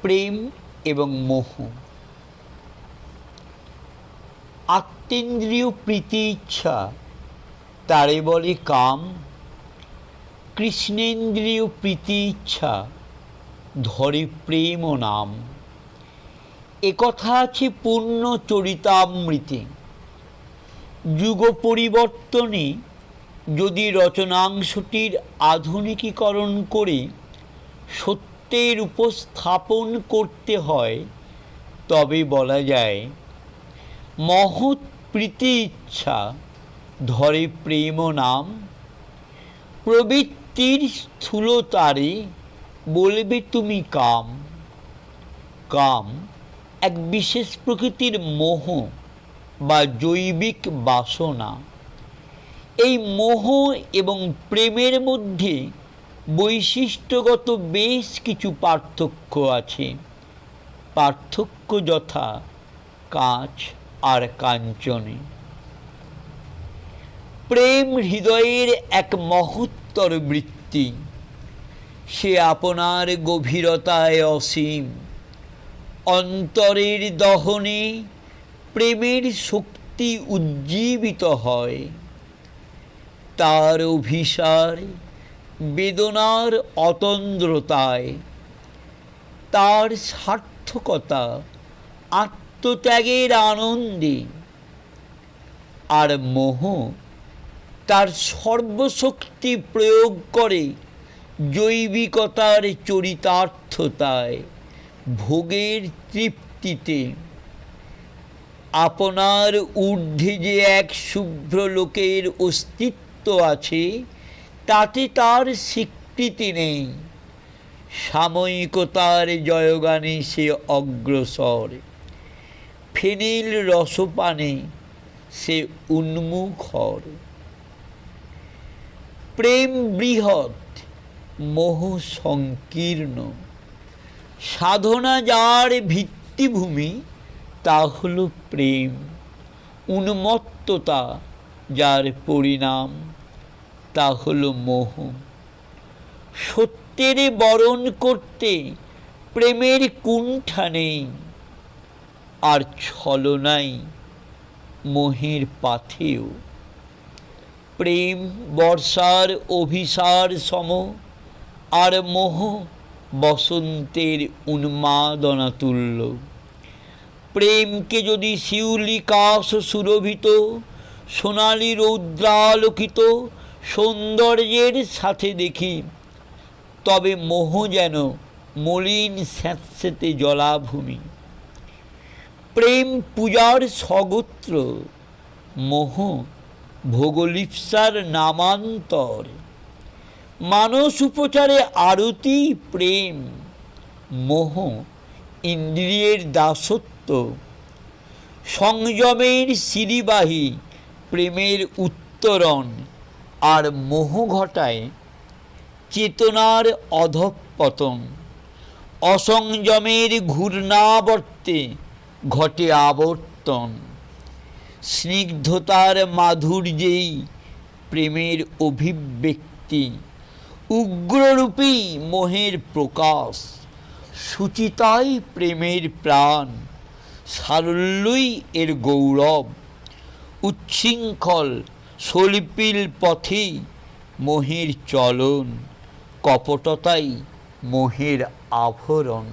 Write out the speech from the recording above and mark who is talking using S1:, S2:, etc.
S1: প্রেম এবং মোহ। আত্মেন্দ্রিয় প্রীতি ইচ্ছা তারে বলে কাম, কৃষ্ণেন্দ্রিয় প্রীতি ইচ্ছা ধরে প্রেম ও নাম। একথা আছে পূর্ণ চরিতামৃতে। যুগ পরিবর্তনে যদি রচনাংশটির আধুনিকীকরণ করে সত্যের উপস্থাপন করতে হয়, তবে বলা যায় মহৎ প্রীতি ইচ্ছা ধরে প্রেম ও নাম। প্রবৃত্তির স্থূলতারে বলবে তুমি কাম। কাম এক বিশেষ প্রকৃতির মোহ বা জৈবিক বাসনা। এই মোহ এবং প্রেমের মধ্যে বৈশিষ্ট্যগত বেশ কিছু পার্থক্য আছে। পার্থক্য যথা কাঁচ আর কাঞ্চনে। প্রেম হৃদয়ের এক মহত্তর বৃত্তি। সে আপনার গভীরতায় অসীম। অন্তরের দহনে প্রেমের শক্তি উজ্জীবিত হয়। তার অভিসার বেদনার অতন্দ্রতায়, তার সার্থকতা আত্মত্যাগের আনন্দে। আর মোহ তার সর্বশক্তি প্রয়োগ করে জৈবিকতার চরিতার্থতায়, ভোগের তৃপ্তিতে। আপনার ঊর্ধ্বে যে এক শুভ্র লোকের অস্তিত্ব আছে, তাতে তার স্বীকৃতি নেই। সাময়িকতার জয়গানে সে অগ্রসর। ফেনিল রসপানে সে উন্মুখর। প্রেম বৃহৎ, মোহ সংকীর্ণ। সাধনা যার ভিত্তিভূমি তা হল প্রেম। উন্মত্ততা যার পরিণাম তা হল মোহ। সত্যের বরণ করতে প্রেমের কুণ্ঠা নেই, আর ছলনাই মোহের পাথেয়। প্রেম বর্ষার অভিসার সম, আর মোহ বসন্তের উন্মাদনা তুল্য। প্রেমকে যদি শিউলিকাশ সুরভিত সোনালি রৌদ্রালোকিত সৌন্দর্যের সাথে দেখি, তবে মোহ যেন মলিন স্যাঁতস্যাঁতে জলাভূমি। প্রেম পূজার স্বগোত্র, মোহ ভোগলিপ্সার নামান্তর। মানস উপচারে আরতি প্রেম, মোহ ইন্দ্রিয়ের দাসত্ব। সংযমের সিঁড়িবাহী প্রেমের উত্তরণ, আর মোহ ঘটায় চেতনার অধঃপতন। অসংযমের ঘূর্ণাবর্তে ঘটে আবর্তন। স্নিগ্ধতার মাধুর্যেই প্রেমের অভিব্যক্তি। উগ্ররূপী মোহের প্রকাশ। সুচিতাই প্রেমের প্রাণ, সারল্যই এর গৌরব। উচ্ছৃঙ্খল সলিপিল পথেই মোহের চলন, কপটতাই মোহের আভরণ।